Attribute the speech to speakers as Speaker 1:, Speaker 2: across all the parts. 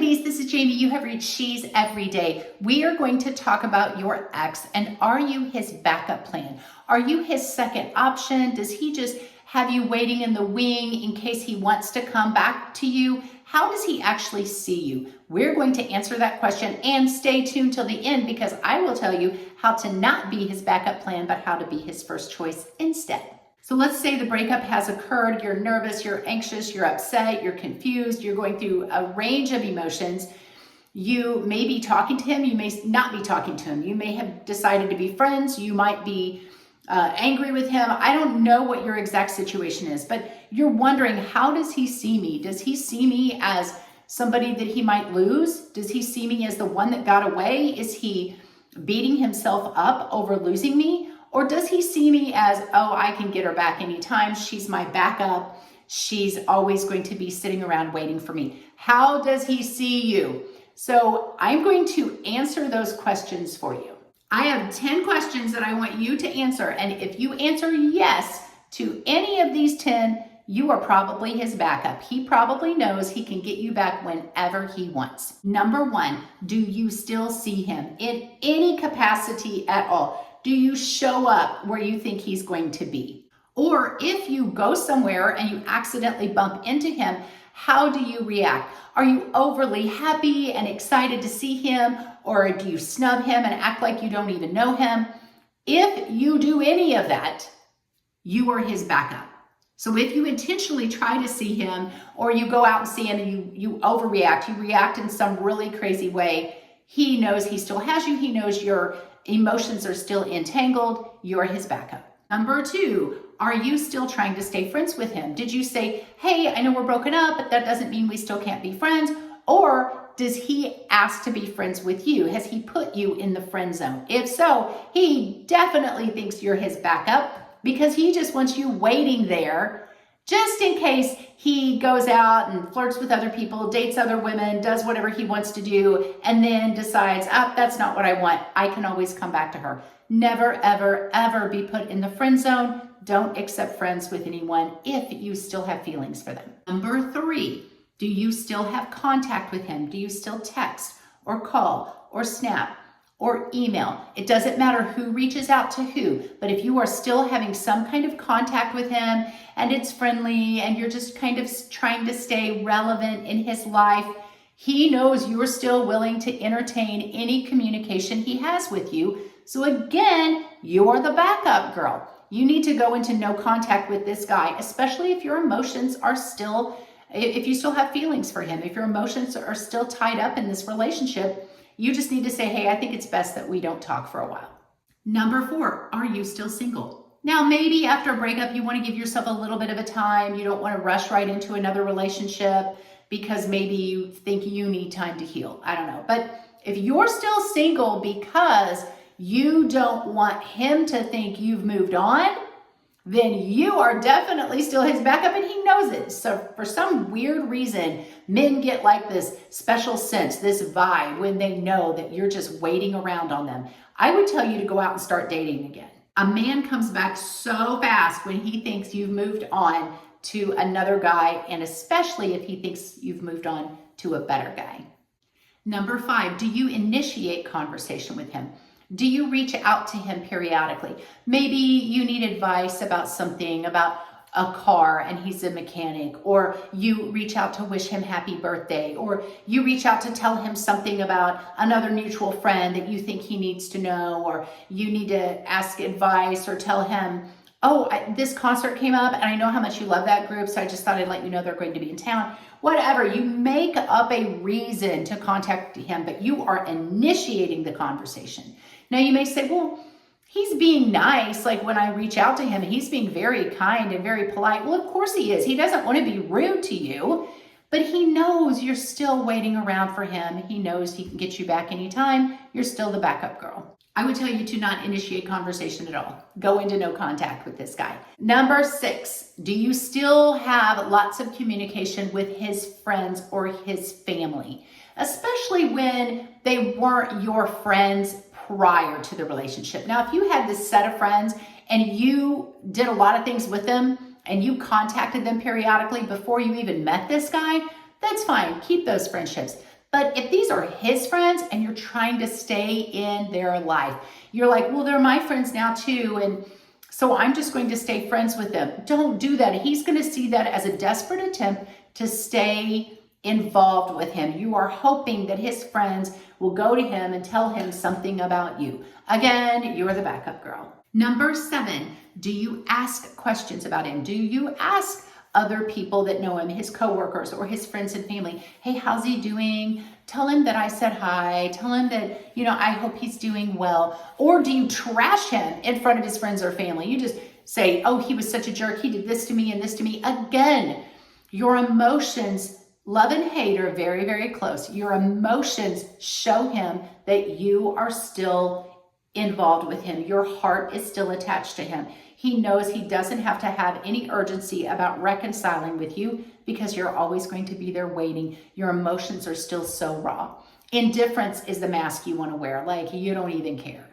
Speaker 1: ladies, this is Jamie. You have reached She's Every Day. We are going to talk about your ex, and are you his backup plan? Are you his second option? Does he just have you waiting in the wing in case he wants to come back to you? How does he actually see you? We're going to answer that question, and stay tuned till the end because I will tell you how to not be his backup plan, but how to be his first choice instead. So let's say the breakup has occurred, you're nervous, you're anxious, you're upset, you're confused, you're going through a range of emotions. You may be talking to him, you may not be talking to him. You may have decided to be friends, you might be angry with him. I don't know what your exact situation is, but you're wondering, how does he see me? Does he see me as somebody that he might lose? Does he see me as the one that got away? Is he beating himself up over losing me? Or does he see me as, oh, I can get her back anytime. She's my backup. She's always going to be sitting around waiting for me. How does he see you? So I'm going to answer those questions for you. I have 10 questions that I want you to answer. And if you answer yes to any of these 10, you are probably his backup. He probably knows he can get you back whenever he wants. Number 1, do you still see him in any capacity at all? Do you show up where you think he's going to be? Or if you go somewhere and you accidentally bump into him, how do you react? Are you overly happy and excited to see him? Or do you snub him and act like you don't even know him? If you do any of that, you are his backup. So if you intentionally try to see him, or you go out and see him and you overreact, you react in some really crazy way, he knows he still has you. He knows your emotions are still entangled. You're his backup. Number 2, are you still trying to stay friends with him? Did you say, hey, I know we're broken up, but that doesn't mean we still can't be friends? Or does he ask to be friends with you? Has he put you in the friend zone? If so, he definitely thinks you're his backup because he just wants you waiting there just in case he goes out and flirts with other people, dates other women, does whatever he wants to do, and then decides, that's not what I want. I can always come back to her. Never, ever, ever be put in the friend zone. Don't accept friends with anyone if you still have feelings for them. Number 3, do you still have contact with him? Do you still text or call or snap or email? It doesn't matter who reaches out to who, but if you are still having some kind of contact with him and it's friendly and you're just kind of trying to stay relevant in his life, he knows you're still willing to entertain any communication he has with you. So again, you're the backup girl. You need to go into no contact with this guy, especially if your emotions are still, if you still have feelings for him, if your emotions are still tied up in this relationship. You just need to say, hey, I think it's best that we don't talk for a while. Number 4, are you still single? Now, maybe after a breakup, you want to give yourself a little bit of a time. You don't want to rush right into another relationship because maybe you think you need time to heal. I don't know. But if you're still single because you don't want him to think you've moved on, then you are definitely still his backup and he knows it. So for some weird reason, men get like this special sense, this vibe when they know that you're just waiting around on them. I would tell you to go out and start dating again. A man comes back so fast when he thinks you've moved on to another guy, and especially if he thinks you've moved on to a better guy. Number 5, do you initiate conversation with him? Do you reach out to him periodically? Maybe you need advice about something, about a car and he's a mechanic, or you reach out to wish him happy birthday, or you reach out to tell him something about another mutual friend that you think he needs to know, or you need to ask advice or tell him, this concert came up and I know how much you love that group, so I just thought I'd let you know they're going to be in town. Whatever, you make up a reason to contact him, but you are initiating the conversation. Now you may say, well, he's being nice. Like when I reach out to him, he's being very kind and very polite. Well, of course he is. He doesn't want to be rude to you, but he knows you're still waiting around for him. He knows he can get you back anytime. You're still the backup girl. I would tell you to not initiate conversation at all. Go into no contact with this guy. Number 6, do you still have lots of communication with his friends or his family, especially when they weren't your friends prior to the relationship? Now, if you had this set of friends and you did a lot of things with them and you contacted them periodically before you even met this guy, that's fine. Keep those friendships. But if these are his friends and you're trying to stay in their life, you're like, well, they're my friends now too. And so I'm just going to stay friends with them. Don't do that. He's going to see that as a desperate attempt to stay involved with him. You are hoping that his friends will go to him and tell him something about you. Again, you're the backup girl. Number 7, do you ask questions about him? Do you ask other people that know him, his coworkers or his friends and family, hey, how's he doing? Tell him that I said hi. Tell him that, I hope he's doing well. Or do you trash him in front of his friends or family? You just say, oh, he was such a jerk. He did this to me and this to me. Again, your emotions, love and hate are very, very close. Your emotions show him that you are still involved with him. Your heart is still attached to him. He knows he doesn't have to have any urgency about reconciling with you because you're always going to be there waiting. Your emotions are still so raw. Indifference is the mask you want to wear, like you don't even care.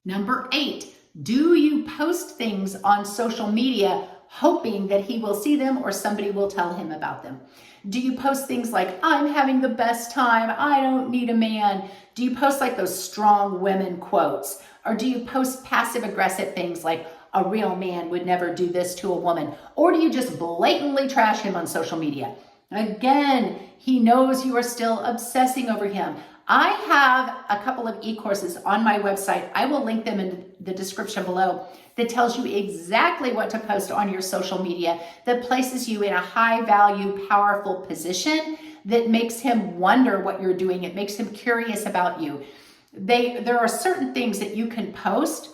Speaker 1: Number 8, do you post things on social media hoping that he will see them or somebody will tell him about them? Do you post things like, I'm having the best time, I don't need a man? Do you post like those strong women quotes? Or do you post passive aggressive things like, a real man would never do this to a woman? Or do you just blatantly trash him on social media? Again, he knows you are still obsessing over him. I have a couple of e-courses on my website. I will link them in the description below that tells you exactly what to post on your social media that places you in a high value, powerful position that makes him wonder what you're doing. It makes him curious about you. There are certain things that you can post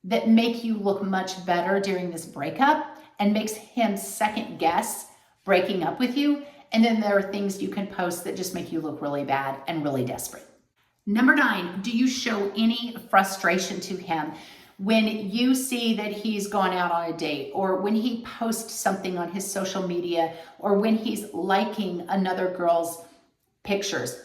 Speaker 1: that make you look much better during this breakup and makes him second guess breaking up with you. And then there are things you can post that just make you look really bad and really desperate. Number 9, do you show any frustration to him when you see that he's gone out on a date, or when he posts something on his social media, or when he's liking another girl's pictures?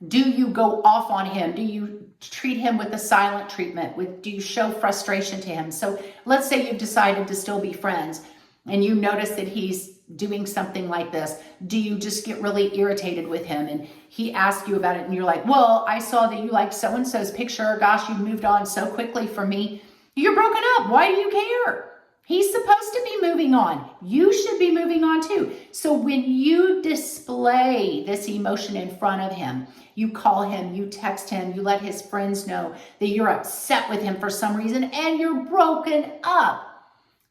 Speaker 1: Do you go off on him? Do you treat him with a silent treatment? Do you show frustration to him? So let's say you've decided to still be friends and you notice that he's doing something like this. Do you just get really irritated with him and he asks you about it and you're like, well, I saw that you liked so-and-so's picture. Gosh, you've moved on so quickly from me. You're broken up. Why do you care? He's supposed to be moving on. You should be moving on too. So when you display this emotion in front of him, you call him, you text him, you let his friends know that you're upset with him for some reason and you're broken up.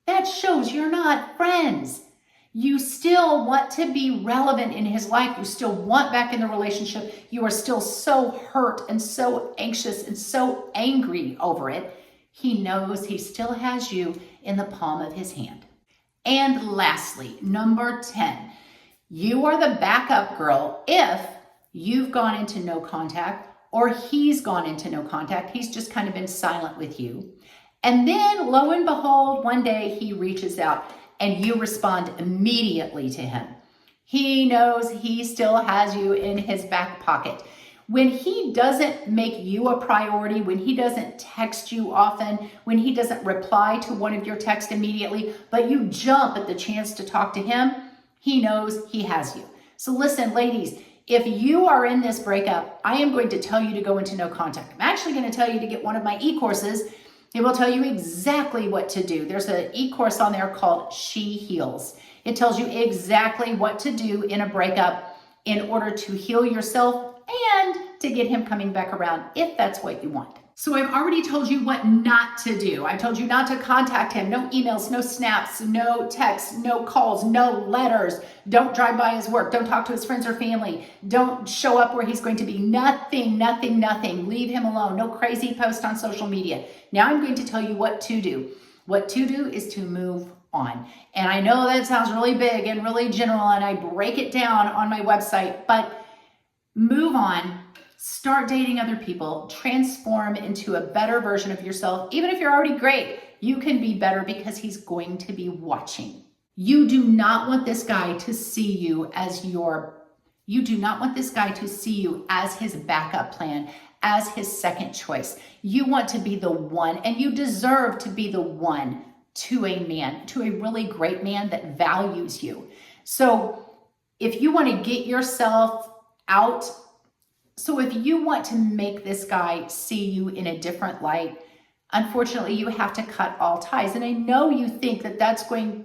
Speaker 1: That shows you're not friends. You still want to be relevant in his life. You still want back in the relationship. You are still so hurt and so anxious and so angry over it. He knows he still has you in the palm of his hand. And lastly, number 10, you are the backup girl if you've gone into no contact or he's gone into no contact. He's just kind of been silent with you. And then lo and behold, one day he reaches out and you respond immediately to him. He knows he still has you in his back pocket. When he doesn't make you a priority, when he doesn't text you often, when he doesn't reply to one of your texts immediately, but you jump at the chance to talk to him, he knows he has you. So listen, ladies, if you are in this breakup, I am going to tell you to go into no contact. I'm actually going to tell you to get one of my e-courses. It will tell you exactly what to do. There's an e-course on there called She Heals. It tells you exactly what to do in a breakup in order to heal yourself and to get him coming back around if that's what you want. So I've already told you what not to do. I told you not to contact him. No emails, no snaps, no texts, no calls, no letters. Don't drive by his work. Don't talk to his friends or family. Don't show up where he's going to be. Nothing, nothing, nothing. Leave him alone. No crazy post on social media. Now I'm going to tell you what to do. What to do is to move on. And I know that sounds really big and really general, and I break it down on my website, but move on. Start dating other people, transform into a better version of yourself. Even if you're already great, you can be better because he's going to be watching. You do not want this guy to see you as his backup plan, as his second choice. You want to be the one, and you deserve to be the one to a man, to a really great man that values you. So if you want to get yourself out So if you want to make this guy see you in a different light, unfortunately, you have to cut all ties. And I know you think that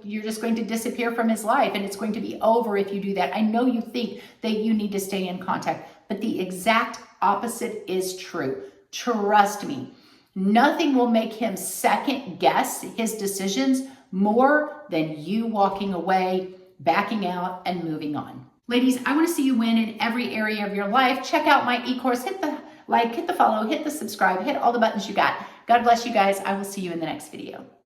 Speaker 1: you're just going to disappear from his life and it's going to be over if you do that. I know you think that you need to stay in contact, but the exact opposite is true. Trust me. Nothing will make him second guess his decisions more than you walking away, backing out, and moving on. Ladies, I want to see you win in every area of your life. Check out my e-course. Hit the like, hit the follow, hit the subscribe, hit all the buttons you got. God bless you guys. I will see you in the next video.